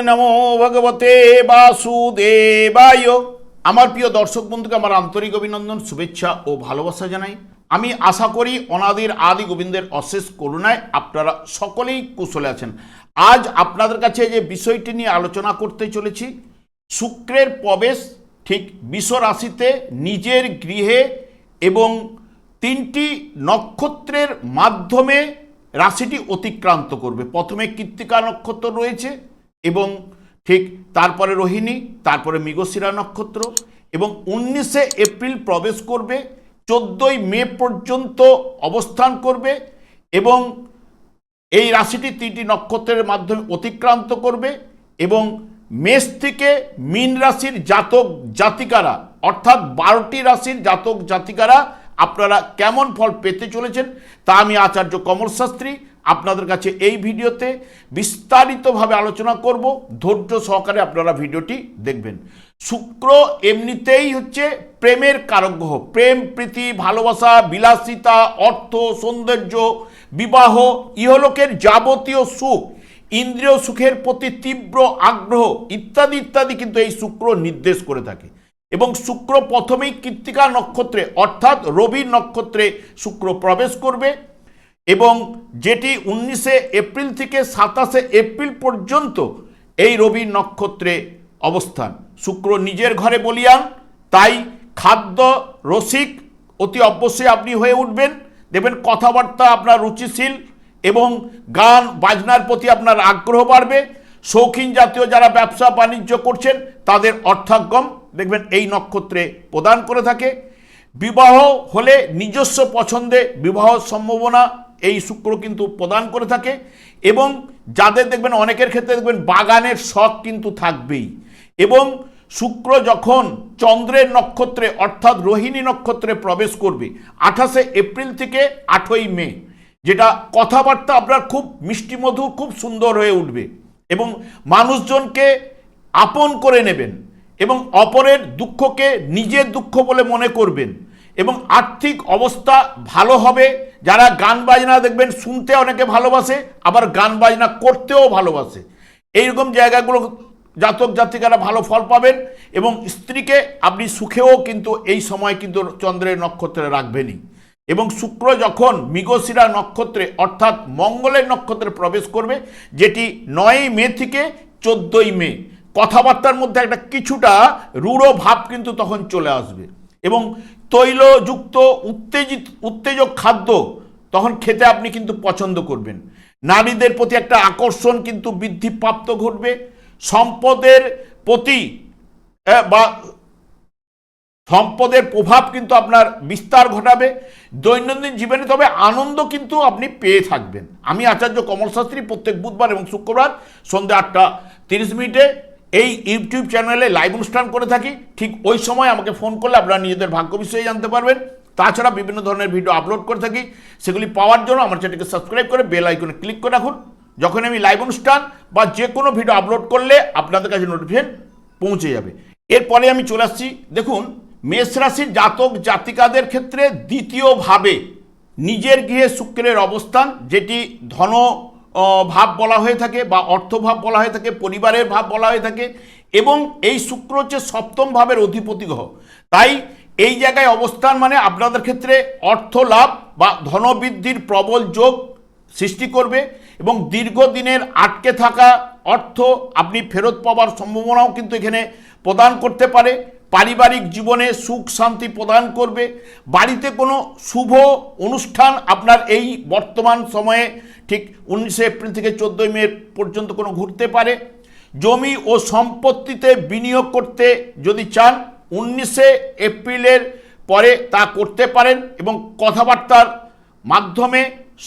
নমো ভগবতে বাসুদেবায়। আমার প্রিয় দর্শক বন্ধুকে আমার আন্তরিক অভিনন্দন, শুভেচ্ছা ও ভালোবাসা জানাই। আমি আশা করি অনাদির আদি গোবিন্দের অশেষ করুণায় আপনারা সকলেই কুশলে আছেন। আজ আপনাদের কাছে যে বিষয়টি নিয়ে আলোচনা করতে চলেছি, শুক্রের প্রবেশ ঠিক বৃষ রাশিতে নিজের গৃহে এবং 3টি নক্ষত্রের মাধ্যমে রাশিটি অতিক্রান্ত করবে। প্রথমে কৃত্তিকা নক্ষত্র রয়েছে এবং ঠিক তারপরে রোহিণী, তারপরে মৃগশিরা নক্ষত্র এবং 19শে এপ্রিল প্রবেশ করবে, 14ই মে পর্যন্ত অবস্থান করবে এবং এই রাশিটি 3টি নক্ষত্রের মাধ্যমে অতিক্রান্ত করবে এবং মেষ থেকে মীন রাশির জাতক জাতিকারা অর্থাৎ 12টি রাশির জাতক জাতিকারা আপনারা কেমন ফল পেতে চলেছেন তা আমি আচার্য কমল শাস্ত্রী আপনাদের কাছে এই ভিডিওতে বিস্তারিতভাবে আলোচনা করব। ধৈর্য সহকারে আপনারা ভিডিওটি দেখবেন। শুক্র এমনিতেই হচ্ছে প্রেমের কারক গ্রহ। প্রেম, প্রীতি, ভালোবাসা, বিলাসিতা, অর্থ, সৌন্দর্য, বিবাহ, ইহলোকের যাবতীয় সুখ, ইন্দ্রিয় সুখের প্রতি তীব্র আগ্রহ ইত্যাদি ইত্যাদি কিন্তু এই শুক্র নির্দেশ করে থাকে। এবং শুক্র প্রথমেই কৃত্তিকা নক্ষত্রে অর্থাৎ রবি নক্ষত্রে শুক্র প্রবেশ করবে এবং যেটি 19শে এপ্রিল থেকে 27শে এপ্রিল পর্যন্ত এই রবি নক্ষত্রে অবস্থান। শুক্র নিজের ঘরে বলীয়ান, তাই খাদ্য রসিক অতি অবশ্যই আপনি হয়ে উঠবেন। দেখবেন কথাবার্তা আপনার রুচিশীল এবং গান বাজনার প্রতি আপনার আগ্রহ বাড়বে। শৌখিন জাতীয় যারা ব্যবসা বাণিজ্য করছেন তাদের অর্থাগম দেখবেন এই নক্ষত্রে প্রদান করে থাকে। বিবাহ হলে নিজস্ব পছন্দে বিবাহ সম্ভাবনা এই শুক্র কিন্তু প্রদান করে থাকে এবং যাদের দেখবেন অনেকের ক্ষেত্রে দেখবেন বাগানের শখ কিন্তু থাকবেই। এবং শুক্র যখন চন্দ্রের নক্ষত্রে অর্থাৎ রোহিণী নক্ষত্রে প্রবেশ করবে 28শে এপ্রিল থেকে 8ই মে, যেটা কথাবার্তা আপনার খুব মিষ্টিমধুর, খুব সুন্দর হয়ে উঠবে এবং মানুষজনকে আপন করে নেবেন এবং অপরের দুঃখকে নিজের দুঃখ বলে মনে করবেন এবং আর্থিক অবস্থা ভালো হবে। যারা গান বাজনা দেখবেন শুনতে অনেকে ভালোবাসে, আবার গান বাজনা করতেও ভালোবাসে, এইরকম জায়গাগুলো জাতক জাতিকারা ভালো ফল পাবেন এবং স্ত্রীকে আপনি সুখেও কিন্তু এই সময় কিন্তু চন্দ্রের নক্ষত্রে রাখবেনই। এবং শুক্র যখন মৃগশিরা নক্ষত্রে অর্থাৎ মঙ্গলের নক্ষত্রে প্রবেশ করবে, যেটি 9ই মে থেকে 14ই মে, কথাবার্তার মধ্যে একটা কিছুটা রূঢ় ভাব কিন্তু তখন চলে আসবে এবং তৈলযুক্ত উত্তেজক খাদ্য তখন খেতে আপনি কিন্তু পছন্দ করবেন। নারীদের প্রতি একটা আকর্ষণ কিন্তু বৃদ্ধিপ্রাপ্ত ঘটবে। সম্পদের প্রতি বা সম্পদের প্রভাব কিন্তু আপনার বিস্তার ঘটাবে দৈনন্দিন জীবনে, তবে আনন্দ কিন্তু আপনি পেয়ে থাকবেন। আমি আচার্য কমল শাস্ত্রী প্রত্যেক বুধবার এবং শুক্রবার সন্ধ্যা 8:30 এই ইউটিউব চ্যানেলে লাইভ অনুষ্ঠান করে থাকি। ঠিক ওই সময় আমাকে ফোন করলে আপনারা নিজেদের ভাগ্য বিষয়ে জানতে পারবেন। তাছাড়া বিভিন্ন ধরনের ভিডিও আপলোড করে থাকি, সেগুলি পাওয়ার জন্য আমার চ্যানেলকে সাবস্ক্রাইব করে বেল আইকনে ক্লিক করে রাখুন। যখন আমি লাইভ অনুষ্ঠান বা যে কোনো ভিডিও আপলোড করলে আপনাদের কাছে নোটিফিকেশন পৌঁছে যাবে। এরপরে আমি চলে আসছি, দেখুন মেষ রাশির জাতক জাতিকাদের ক্ষেত্রে দ্বিতীয়ভাবে নিজের গৃহে শুক্রের অবস্থান, যেটি ধন ভাব বলা হয়ে থাকে বা অর্থভাব বলা হয়ে থাকে, পরিবারের ভাব বলা হয়ে থাকে এবং এই শুক্র হচ্ছে 7ম ভাবের অধিপতি গ্রহ। তাই এই জায়গায় অবস্থান মানে আপনাদের ক্ষেত্রে অর্থ লাভ বা ধনবৃদ্ধির প্রবল যোগ সৃষ্টি করবে এবং দীর্ঘদিনের আটকে থাকা অর্থ আপনি ফেরত পাওয়ার সম্ভাবনাও কিন্তু এখানে প্রদান করতে পারে। পারিবারিক জীবনে সুখ শান্তি প্রদান করবে। বাড়িতে কোনো শুভ অনুষ্ঠান আপনার এই বর্তমান সময়ে ঠিক 19শে এপ্রিল থেকে 14ই মে পর্যন্ত কোনো ঘুরতে পারে। জমি ও সম্পত্তিতে বিনিয়োগ করতে যদি চান 19শে এপ্রিলের পরে তা করতে পারেন এবং কথাবার্তার মাধ্যমে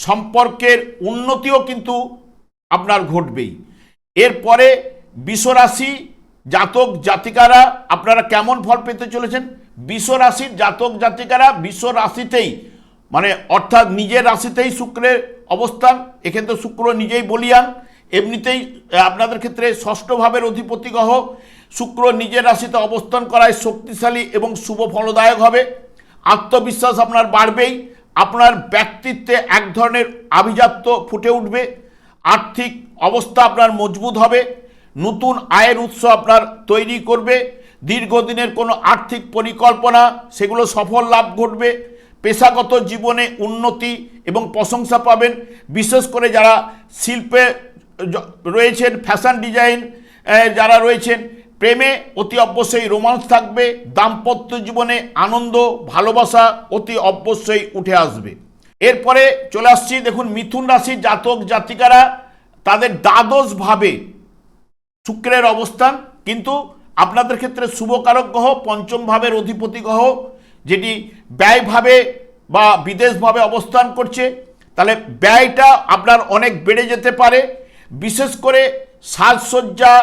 সম্পর্কের উন্নতিও কিন্তু আপনার ঘটবেই। এরপরে বৃষ রাশি জাতক জাতিকারা আপনারা কেমন ফল পেতে চলেছেন। বৃষ রাশির জাতক জাতিকারা বৃষ রাশিতেই মানে অর্থাৎ নিজের রাশিতেই শুক্রের অবস্থান। এখানে তো শুক্র নিজেই বলীয়ান, এমনিতেই আপনাদের ক্ষেত্রে 6ষ্ঠ ভাবের অধিপতি গ্রহ শুক্র নিজের রাশিতে অবস্থান করায় শক্তিশালী এবং শুভ ফলদায়ক হবে। আত্মবিশ্বাস আপনার বাড়বেই, আপনার ব্যক্তিত্বে এক ধরনের আভিজাত্য ফুটে উঠবে, আর্থিক অবস্থা আপনার মজবুত হবে, নতুন আয়ের উৎস আপনার তৈরি করবে। দীর্ঘদিনের কোনো আর্থিক পরিকল্পনা সেগুলো সফল লাভ ঘটবে। পেশাগত জীবনে উন্নতি এবং প্রশংসা পাবেন। বিশেষ করে যারা শিল্পে রয়েছেন, ফ্যাশন ডিজাইন যারা রয়েছেন, প্রেমে অতি অবশ্যই রোমান্স থাকবে। দাম্পত্য জীবনে আনন্দ ভালোবাসা অতি অবশ্যই উঠে আসবে। এরপরে চলে আসছি, দেখুন মিথুন রাশির জাতক জাতিকারা তাদের দ্বাদশভাবে শুক্রের অবস্থান কিন্তু আপনাদের ক্ষেত্রে শুভকারক গ্রহ, পঞ্চম ভাবের অধিপতি গ্রহ, যেটি ব্যয়ভাবে বা বিদেশভাবে অবস্থান করছে। তাহলে ব্যয়টা আপনার অনেক বেড়ে যেতে পারে। বিশেষ করে সাজসজ্জা,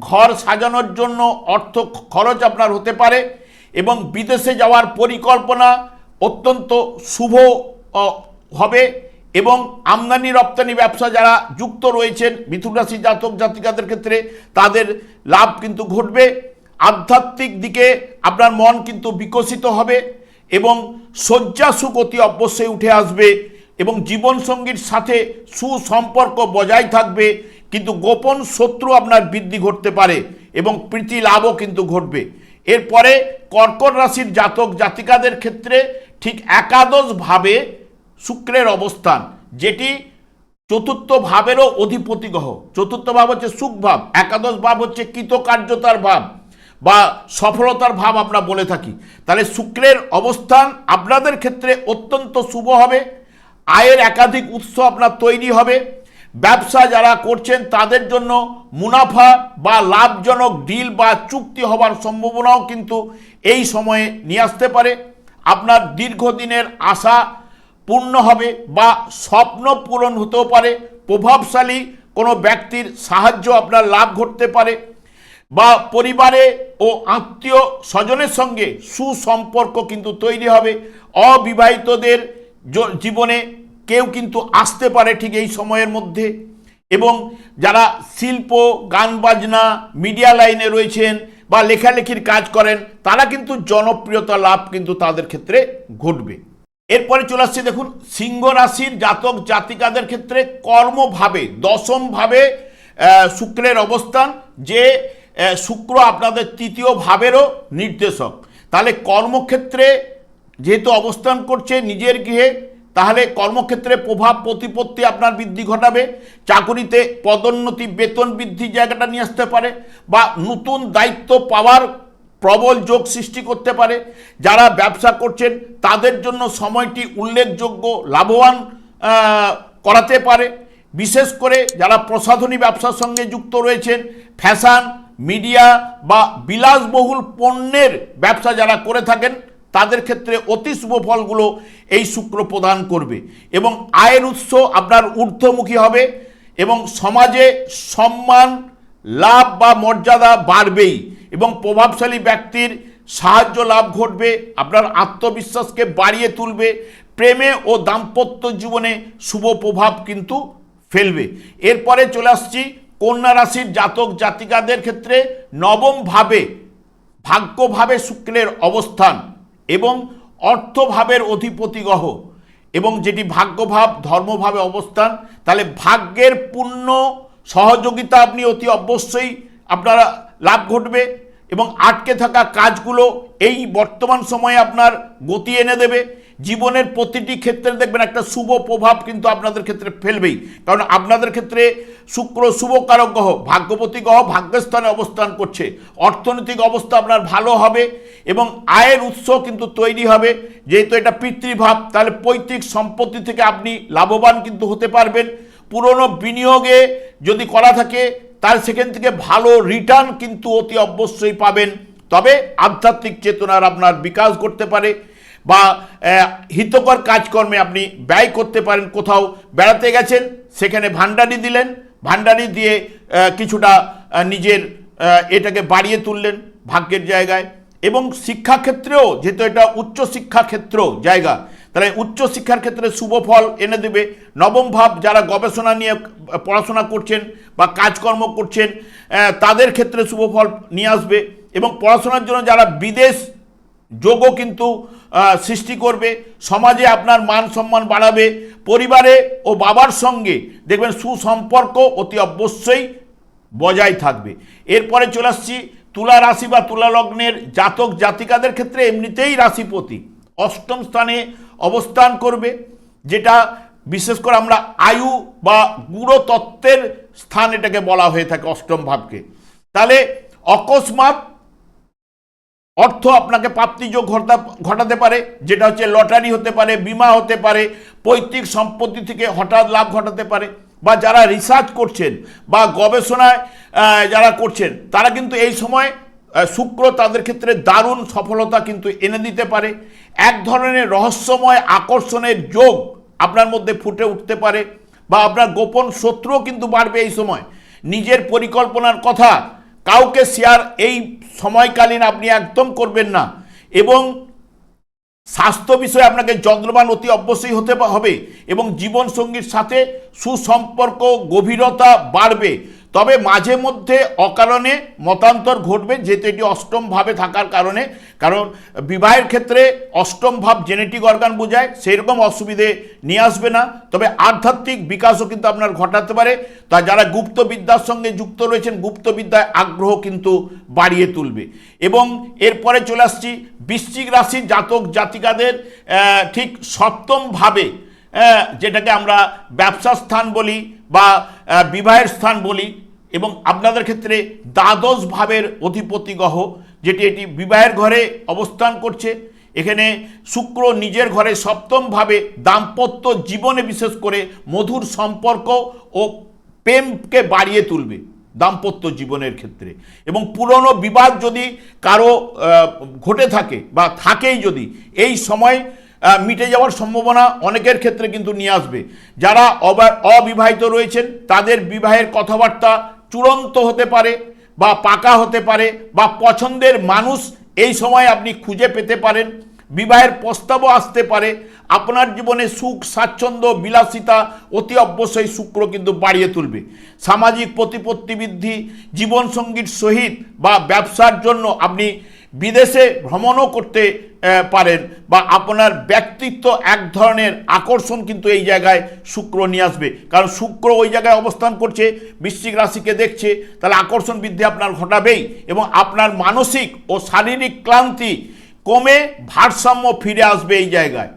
ঘর সাজানোর জন্য অর্থ খরচ আপনার হতে পারে এবং বিদেশে যাওয়ার পরিকল্পনা অত্যন্ত শুভ হবে। এবং আমদানি রপ্তানি ব্যবসা যারা যুক্ত রয়েছেন মিথুন রাশি জাতক জাতিকাদের ক্ষেত্রে তাদের লাভ কিন্তু ঘটবে। আধ্যাত্মিক দিকে আপনার মন কিন্তু বিকশিত হবে এবং শয্যা সুখ অতি অবশ্যই উঠে আসবে এবং জীবনসঙ্গীর সাথে সুসম্পর্ক বজায় থাকবে। কিন্তু গোপন শত্রু আপনার বৃদ্ধি ঘটতে পারে এবং প্রীতি লাভও কিন্তু ঘটবে। এরপরে কর্কট রাশির জাতক জাতিকাদের ক্ষেত্রে ঠিক একাদশভাবে শুক্রের অবস্থান, যেটি চতুর্থ ভাবেরও অধিপতি গ্রহ। চতুর্থ ভাব হচ্ছে সুখ ভাব, একাদশ ভাব হচ্ছে কৃতকার্যতার ভাব বা সফলতার ভাব আমরা বলে থাকি। তাহলে শুক্রের অবস্থান আপনাদের ক্ষেত্রে অত্যন্ত শুভ হবে। আয়ের একাধিক উৎস আপনার তৈরি হবে। ব্যবসা যারা করছেন তাদের জন্য মুনাফা বা লাভজনক ডিল বা চুক্তি হবার সম্ভাবনাও কিন্তু এই সময়ে নিয়ে আসতে পারে। আপনার দীর্ঘদিনের আশা পূর্ণ হবে বা স্বপ্ন পূরণ হতেও পারে। প্রভাবশালী কোনো ব্যক্তির সাহায্য আপনার লাভ ঘটতে পারে বা পরিবারে ও আত্মীয় স্বজনের সঙ্গে সুসম্পর্ক কিন্তু তৈরি হবে। অবিবাহিতদের জীবনে কেউ কিন্তু আসতে পারে ঠিক এই সময়ের মধ্যে। এবং যারা শিল্প, গান বাজনা, মিডিয়া লাইনে রয়েছেন বা লেখালেখির কাজ করেন তারা কিন্তু জনপ্রিয়তা লাভ কিন্তু তাদের ক্ষেত্রে ঘটবে। এরপরে চলে আসছে, দেখুন সিংহ রাশির জাতক জাতিকাদের ক্ষেত্রে কর্মভাবে দশমভাবে শুক্রের অবস্থান, যে শুক্র আপনাদের তৃতীয় ভাবেরও নির্দেশক। তাহলে কর্মক্ষেত্রে যেহেতু অবস্থান করছে নিজের গৃহে, তাহলে কর্মক্ষেত্রে প্রভাব প্রতিপত্তি আপনার বৃদ্ধি ঘটাবে। চাকুরিতে পদোন্নতি, বেতন বৃদ্ধির জায়গাটা নিয়ে আসতে পারে বা নতুন দায়িত্ব পাওয়ার প্রবল যোগ সৃষ্টি করতে পারে। যারা ব্যবসা করছেন তাদের জন্য সময়টি উল্লেখযোগ্য লাভবান করাতে পারে। বিশেষ করে যারা প্রসাধনী ব্যবসার সঙ্গে যুক্ত রয়েছেন, ফ্যাশন, মিডিয়া বা বিলাসবহুল পণ্যের ব্যবসা যারা করে থাকেন তাদের ক্ষেত্রে অতি শুভ ফলগুলো এই শুক্র প্রদান করবে এবং আয়ের উৎস আপনার ঊর্ধ্বমুখী হবে এবং সমাজে সম্মান, লাভ বা মর্যাদা বাড়বেই এবং প্রভাবশালী ব্যক্তির সাহায্য লাভ ঘটবে। আপনার আত্মবিশ্বাসকে বাড়িয়ে তুলবে। প্রেমে ও দাম্পত্য জীবনে শুভ প্রভাব কিন্তু ফেলবে। এরপরে চলে আসছি কন্যা রাশির জাতক জাতিকাদের ক্ষেত্রে নবমভাবে ভাগ্যভাবে শুক্রের অবস্থান এবং অর্থভাবের অধিপতি গ্রহ এবং যেটি ভাগ্যভাব ধর্মভাবে অবস্থান। তাহলে ভাগ্যের পূর্ণ সহযোগিতা আপনি অতি অবশ্যই আপনারা লাভ ঘটবে এবং আটকে থাকা কাজগুলো এই বর্তমান সময়ে আপনার গতি এনে দেবে। জীবনের প্রতিটি ক্ষেত্রে দেখবেন একটা শুভ প্রভাব কিন্তু আপনাদের ক্ষেত্রে ফেলবেই, কারণ আপনাদের ক্ষেত্রে শুক্র শুভকারক গ্রহ, ভাগ্যপতি গ্রহ ভাগ্যস্থানে অবস্থান করছে। অর্থনৈতিক অবস্থা আপনার ভালো হবে এবং আয়ের উৎস কিন্তু তৈরি হবে। যেহেতু এটা পিতৃভাব, তাহলে পৈতৃক সম্পত্তি থেকে আপনি লাভবান কিন্তু হতে পারবেন। পুরনো বিনিয়োগে যদি করা থাকে তার সেখান থেকে ভালো রিটার্ন কিন্তু অতি অবশ্যই পাবেন। তবে আধ্যাত্মিক চেতনার আপনার বিকাশ করতে পারে বা হিতকর কাজকর্মে আপনি ব্যয় করতে পারেন। কোথাও বেড়াতে গেছেন, সেখানে ভান্ডারি দিলেন, ভান্ডারি দিয়ে কিছুটা নিজের এটাকে বাড়িয়ে তুললেন ভাগ্যের জায়গায়। এবং শিক্ষাক্ষেত্রেও যেহেতু এটা উচ্চ শিক্ষাক্ষেত্র জায়গা, তাহলে উচ্চশিক্ষার ক্ষেত্রে শুভ ফল এনে দেবে। নবম ভাব যারা গবেষণা নিয়ে পড়াশোনা করছেন বা কাজকর্ম করছেন তাদের ক্ষেত্রে শুভ ফল নিয়ে আসবে এবং পড়াশোনার জন্য যারা বিদেশ যোগও কিন্তু সৃষ্টি করবে। সমাজে আপনার মান সম্মান বাড়াবে। পরিবারে ও বাবার সঙ্গে দেখবেন সুসম্পর্ক অতি অবশ্যই বজায় থাকবে। এরপরে চলে আসছি তুলা রাশি বা তুলা লগ্নের জাতক জাতিকাদের ক্ষেত্রে এমনিতেই রাশিপতি অষ্টম স্থানে অবস্থান করবে, যেটা বিশেষ করে আমরা আয়ু বা গুড়ো তত্ত্বের স্থান এটাকে বলা হয়ে থাকে অষ্টম ভাবকে। তাহলে অকস্মাৎ অর্থ আপনাকে প্রাপ্তিযোগ ঘটাতে পারে, যেটা হচ্ছে লটারি হতে পারে, বিমা হতে পারে, পৈতৃক সম্পত্তি থেকে হঠাৎ লাভ ঘটাতে পারে, বা যারা রিসার্চ করছেন বা গবেষণায় যারা করছেন তারা কিন্তু এই সময় শুক্র তাদের ক্ষেত্রে দারুণ সফলতা কিন্তু এনে দিতে পারে। এক ধরনের রহস্যময় আকর্ষণের যোগ আপনার মধ্যে ফুটে উঠতে পারে, বা আপনার গোপন শত্রুও কিন্তু বাড়বে এই সময়। নিজের পরিকল্পনার কথা কাউকে শেয়ার এই সময়কালীন আপনি একদম করবেন না, এবং স্বাস্থ্য বিষয়ে আপনাকে যত্নবান অতি অবশ্যই হতে হবে, এবং জীবনসঙ্গীর সাথে সুসম্পর্ক গভীরতা বাড়বে। তবে মাঝে মধ্যে অকারণে মতান্তর ঘটবে, যেহেতু এটি অষ্টম ভাবে থাকার কারণে। কারণ বিবাহের ক্ষেত্রে অষ্টম ভাব জেনেটিক অর্গান বোঝায়, সেই রকম অসুবিধে নিয়ে আসবে না। তবে আধ্যাত্মিক বিকাশও কিন্তু আপনার ঘটাতে পারে। তা যারা গুপ্ত বিদ্যার সঙ্গে যুক্ত রয়েছেন, গুপ্ত বিদ্যায় আগ্রহ কিন্তু বাড়িয়ে তুলবে। এবং এরপরে চলে আসছি বৃশ্চিক রাশির জাতক জাতিকাদের ঠিক সপ্তম ভাবে, যেটাকে আমরা ব্যবসার স্থান বলি বা বিবাহের স্থান বলি, এবং আপনাদের ক্ষেত্রে দ্বাদশ ভাবের অধিপতি গ্রহ, যেটি এটি বিবাহের ঘরে অবস্থান করছে। এখানে শুক্র নিজের ঘরে সপ্তম ভাবে দাম্পত্য জীবনে বিশেষ করে মধুর সম্পর্ক ও প্রেমকে বাড়িয়ে তুলবে দাম্পত্য জীবনের ক্ষেত্রে। এবং পুরনো বিবাদ যদি কারো ঘটে থাকে বা থাকেই যদি, এই সময় মিটে যাওয়ার সম্ভাবনা অনেকের ক্ষেত্রে কিন্তু নিয়ে আসবে। যারা অবিবাহিত রয়েছেন তাদের বিবাহের কথাবার্তা চূড়ান্ত হতে পারে বা পাকা হতে পারে, বা পছন্দের মানুষ এই সময় আপনি খুঁজে পেতে পারেন। বিবাহের প্রস্তাবও আসতে পারে। আপনার জীবনে সুখ স্বাচ্ছন্দ্য বিলাসিতা অতি অবশ্যই শুক্র কিন্তু বাড়িয়ে তুলবে। সামাজিক প্রতিপত্তি বৃদ্ধি, জীবনসঙ্গীর সহিত বা ব্যবসার জন্য আপনি বিদেশে ভ্রমণও করতে পারেন, বা আপনার ব্যক্তিত্ব এক ধরনের আকর্ষণ কিন্তু এই জায়গায় শুক্র নিয়ে আসবে। কারণ শুক্র ওই জায়গায় অবস্থান করছে, বৃশ্চিক রাশিকে দেখছে, তাহলে আকর্ষণ বৃদ্ধি আপনার ঘটাবেই, এবং আপনার মানসিক ও শারীরিক ক্লান্তি কমে ভারসাম্য ফিরে আসবে এই জায়গায়।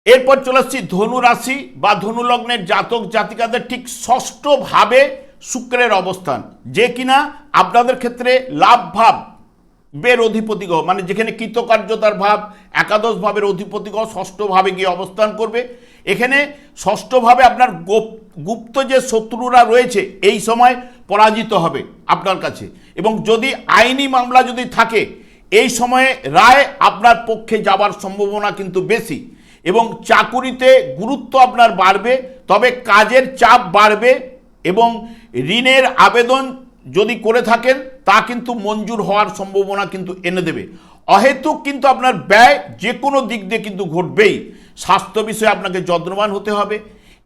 এরপর চলে আসছি ধনু রাশি বা ধনু লগ্নের জাতক জাতিকাদের ঠিক ষষ্ঠ ভাবে শুক্রের অবস্থান, যে কিনা আপনাদের ক্ষেত্রে লাভ ভাব বের অধিপতি গ্রহ, মানে যেখানে কৃতকার্যতার ভাব একাদশ ভাবের অধিপতি গ্রহ ষষ্ঠ ভাবে গিয়ে অবস্থান করবে। এখানে ষষ্ঠ ভাবে আপনার গুপ্ত যে শত্রুরা রয়েছে এই সময় পরাজিত হবে আপনার কাছে, এবং যদি আইনি মামলা যদি থাকে এই সময়ে রায় আপনার পক্ষে যাবার সম্ভাবনা কিন্তু বেশি, এবং চাকুরিতে গুরুত্ব আপনার বাড়বে, তবে কাজের চাপ বাড়বে, এবং ঋণের আবেদন যদি করে থাকেন তা কিন্তু মঞ্জুর হওয়ার সম্ভাবনা কিন্তু এনে দেবে। অহেতুক কিন্তু আপনার ব্যয় যে কোনো দিক দিয়ে কিন্তু ঘটবেই। স্বাস্থ্য বিষয়ে আপনাকে যত্নবান হতে হবে।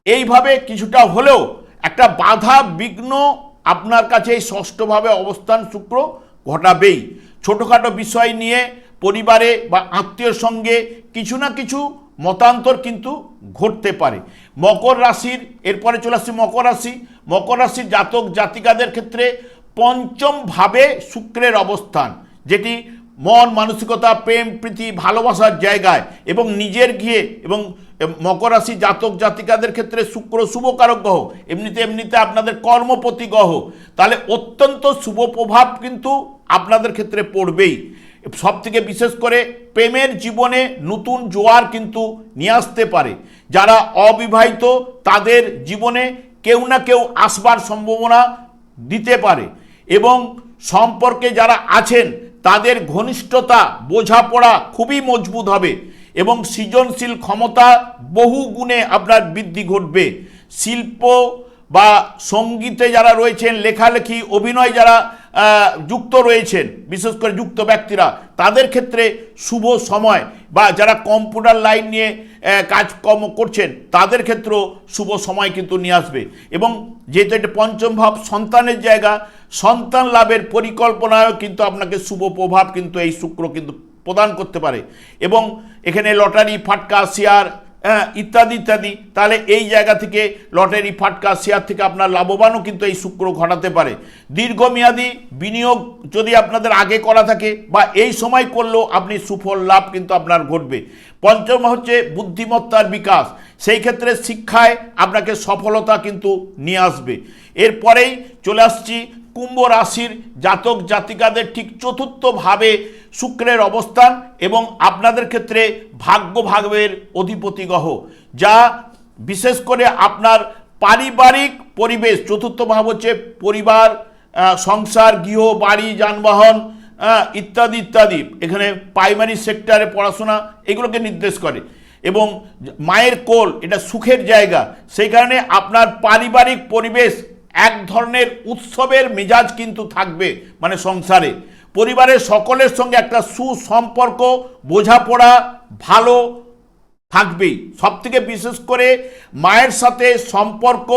এইভাবে কিছুটা হলেও একটা বাধা বিঘ্ন আপনার কাছে এই ষষ্ঠভাবে অবস্থান শুক্র ঘটাবেই। ছোটোখাটো বিষয় নিয়ে পরিবারে বা আত্মীয়র সঙ্গে কিছু না কিছু মতান্তর কিন্তু ঘটতে পারে। মকর রাশির এরপরে চলে আসছে মকর রাশি। মকর রাশির জাতক জাতিকাদের ক্ষেত্রে পঞ্চম ভাবে শুক্রের অবস্থান, যেটি মন মানসিকতা প্রেম প্রীতি ভালোবাসার জায়গায় এবং নিজের গিয়ে, এবং মকর রাশি জাতক জাতিকাদের ক্ষেত্রে শুক্র শুভকারক গ্রহ, এমনিতে আপনাদের কর্মপতি গ্রহ, তাহলে অত্যন্ত শুভ প্রভাব কিন্তু আপনাদের ক্ষেত্রে পড়বেই। সব থেকে বিশেষ করে প্রেমের জীবনে নতুন জোয়ার কিন্তু নিয়ে আসতে পারে। যারা অবিবাহিত তাদের জীবনে কেউ না কেউ আসবার সম্ভাবনা দিতে পারে, এবং সম্পর্কে যারা আছেন তাদের ঘনিষ্ঠতা বোঝাপড়া খুবই মজবুত হবে, এবং সৃজনশীল ক্ষমতা বহু গুণে আপনার বৃদ্ধি ঘটবে। শিল্প বা সঙ্গীতে যারা রয়েছেন, লেখালেখি অভিনয় যারা যুক্ত রয়েছেন, বিশেষ করে যুক্ত ব্যক্তিরা, তাদের ক্ষেত্রে শুভ সময়, বা যারা কম্পিউটার লাইন নিয়ে কাজকর্ম করছেন তাদের ক্ষেত্রেও শুভ সময় কিন্তু নিয়ে আসবে। এবং যেহেতু এটা পঞ্চম ভাব সন্তানের জায়গা, সন্তান লাভের পরিকল্পনায়ও কিন্তু আপনাকে শুভ প্রভাব কিন্তু এই শুক্র কিন্তু প্রদান করতে পারে। এবং এখানে লটারি ফাটকা শেয়ার ইত্যাদি ইত্যাদি, তাহলে এই জায়গা থেকে লটারি ফাটকা শেয়ার থেকে আপনার লাভবানও কিন্তু এই শুক্র ঘটাতে পারে। দীর্ঘমেয়াদী বিনিয়োগ যদি আপনাদের আগে করা থাকে বা এই সময় করলেও আপনি সুফল লাভ কিন্তু আপনার ঘটবে। পঞ্চম হচ্ছে বুদ্ধিমত্তার বিকাশ, সেই ক্ষেত্রে শিক্ষায় আপনাকে সফলতা কিন্তু নিয়ে আসবে। এরপরেই চলে আসছি কুম্ভ রাশির জাতক জাতিকাদের ঠিক চতুর্থভাবে শুক্রের অবস্থান এবং আপনাদের ক্ষেত্রে ভাগ্য ভাবের অধিপতি গ্রহ, যা বিশেষ করে আপনার পারিবারিক পরিবেশ, চতুর্থ ভাব হচ্ছে পরিবার, সংসার, গৃহ, বাড়ি, যানবাহন ইত্যাদি ইত্যাদি, এখানে প্রাইমারি সেক্টরে পড়াশোনা এগুলোকে নির্দেশ করে। এবং মায়ের কোল, এটা সুখের জায়গা, সেই কারণে আপনার পারিবারিক পরিবেশ এক ধরনের উৎসবের মেজাজ কিন্তু থাকবে, মানে সংসারে পরিবারের সকলের সঙ্গে একটা সুসম্পর্ক, বোঝাপড়া ভালো থাকবেই। সবথেকে বিশেষ করে মায়ের সাথে সম্পর্ক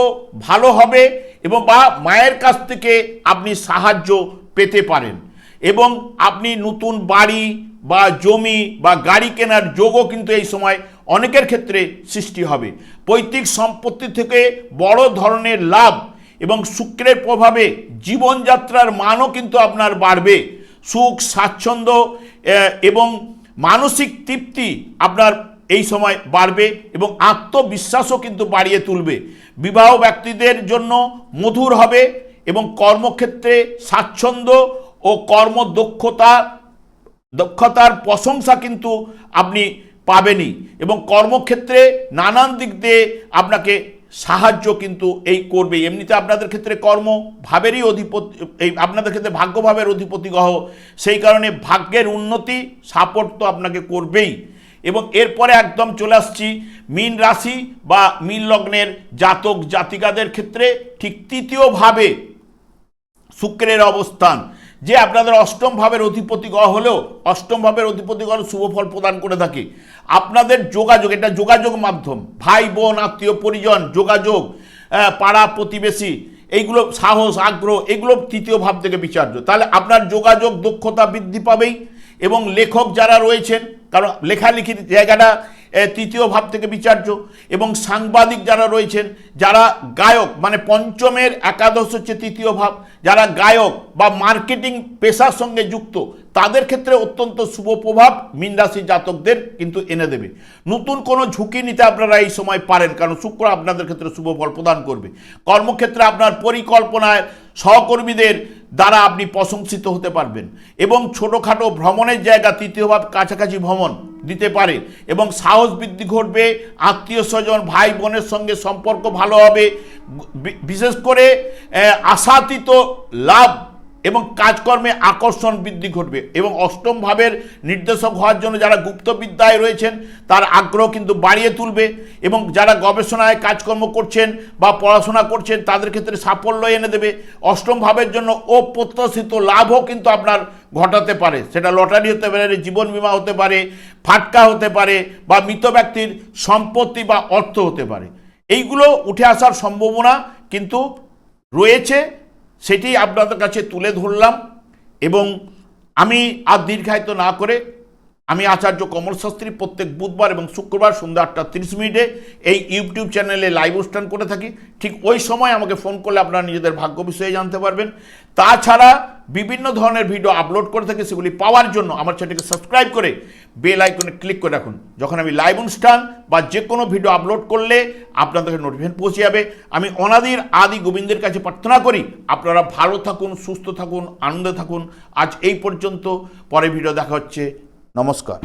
ভালো হবে এবং বা মায়ের কাছ থেকে আপনি সাহায্য পেতে পারেন এবং আপনি নতুন বাড়ি বা জমি বা গাড়ি কেনার যোগও কিন্তু এই সময় অনেকের ক্ষেত্রে সৃষ্টি হবে। পৈতৃক সম্পত্তি থেকে বড় ধরনের লাভ এবং শুক্রের প্রভাবে জীবনযাত্রার মানও কিন্তু আপনার বাড়বে। সুখ, স্বাচ্ছন্দ্য এবং মানসিক তৃপ্তি আপনার এই সময় বাড়বে এবং আত্মবিশ্বাসও কিন্তু বাড়িয়ে তুলবে। বিবাহ ব্যক্তিদের জন্য মধুর হবে এবং কর্মক্ষেত্রে স্বাচ্ছন্দ্য ও দক্ষতার প্রশংসা কিন্তু আপনি পাবেনই এবং কর্মক্ষেত্রে নানান দিক দিয়ে আপনাকে সাহায্য কিন্তু এই করবে। এমনিতে আপনাদের ক্ষেত্রে কর্ম ভাবেরই অধিপতি, এই আপনাদের ক্ষেত্রে ভাগ্যভাবের অধিপতি গ্রহ, সেই কারণে ভাগ্যের উন্নতি সাপোর্ট তো আপনাকে করবেই। এবং এরপরে একদম চলে আসছি মীন রাশি বা মীন লগ্নের জাতক জাতিকাদের ক্ষেত্রে ঠিক তৃতীয়ভাবে শুক্রের অবস্থান, যে আপনাদের অষ্টম ভাবের অধিপতি গ্রহ হলেও অষ্টম ভাবের অধিপতি গ্রহ শুভ ফল প্রদান করে থাকে। আপনাদের যোগাযোগ, এটা যোগাযোগ মাধ্যম, ভাই বোন, আত্মীয় পরিজন, যোগাযোগ, পাড়া প্রতিবেশী, এইগুলো সাহস, আগ্রহ, এগুলো তৃতীয় ভাব থেকে বিচার্য। তাহলে আপনার যোগাযোগ দক্ষতা বৃদ্ধি পাবেই এবং লেখক যারা রয়েছেন, কারণ লেখালেখির জায়গাটা তৃতীয় ভাব থেকে বিচার্য, এবং সাংবাদিক যারা রয়েছেন, যারা গায়ক, মানে পঞ্চমের একাদশ হচ্ছে তৃতীয় ভাব, যারা গায়ক বা মার্কেটিং পেশার সঙ্গে যুক্ত তাদের ক্ষেত্রে অত্যন্ত শুভ প্রভাব মীন রাশি জাতকদের কিন্তু এনে দেবে। নতুন কোনো ঝুঁকি নিতে আপনারা এই সময় পারেন, কারণ শুক্র আপনাদের ক্ষেত্রে শুভ ফল প্রদান করবে। কর্মক্ষেত্রে আপনার পরিকল্পনায় সহকর্মীদের দ্বারা আপনি প্রশংসিত হতে পারবেন এবং ছোটোখাটো ভ্রমণের জায়গা তৃতীয় ভাব কাছাকাছি ভ্রমণ দিতে পারে এবং সাহস বৃদ্ধি ঘটবে। আত্মীয় স্বজন, ভাই বোনের সঙ্গে সম্পর্ক ভালো হবে, বিশেষ করে আশাতীত লাভ এবং কাজকর্মে আকর্ষণ বৃদ্ধি ঘটবে এবং অষ্টম ভাবের নির্দেশক হওয়ার জন্য যারা গুপ্তবিদ্যায় রয়েছেন তার আগ্রহ কিন্তু বাড়িয়ে তুলবে এবং যারা গবেষণায় কাজকর্ম করছেন বা পড়াশোনা করছেন তাদের ক্ষেত্রে সাফল্য এনে দেবে। অষ্টম ভাবের জন্য অপ্রত্যাশিত লাভও কিন্তু আপনার ঘটাতে পারে, সেটা লটারি হতে পারে, জীবন বীমা হতে পারে, ফাটকা হতে পারে বা মৃত ব্যক্তির সম্পত্তি বা অর্থ হতে পারে। এইগুলো উঠে আসার সম্ভাবনা কিন্তু রয়েছে, সেটি আপনাদের কাছে তুলে ধরলাম। এবং আমি আর দীর্ঘায়িত না করে, আমি আচার্য কমল শাস্ত্রী প্রত্যেক বুধবার এবং শুক্রবার সন্ধ্যা 8:30 এই ইউটিউব চ্যানেলে লাইভ অনুষ্ঠান করে থাকি। ঠিক ওই সময় আমাকে ফোন করলে আপনারা নিজেদের ভাগ্য বিষয়ে জানতে পারবেন। তাছাড়া বিভিন্ন ধরনের ভিডিও আপলোড করে থাকি, সেগুলি পাওয়ার জন্য আমার চ্যানেলকে সাবস্ক্রাইব করে বেল আইকনে ক্লিক করে রাখুন। যখন আমি লাইভ অনুষ্ঠান বা যে কোনো ভিডিও আপলোড করলে আপনাদের নোটিফিকেশন পৌঁছে যাবে। আমি অনাদির আদি গোবিন্দের কাছে প্রার্থনা করি আপনারা ভালো থাকুন, সুস্থ থাকুন, আনন্দে থাকুন। আজ এই পর্যন্ত, পরে ভিডিও দেখা হচ্ছে। নমস্কার।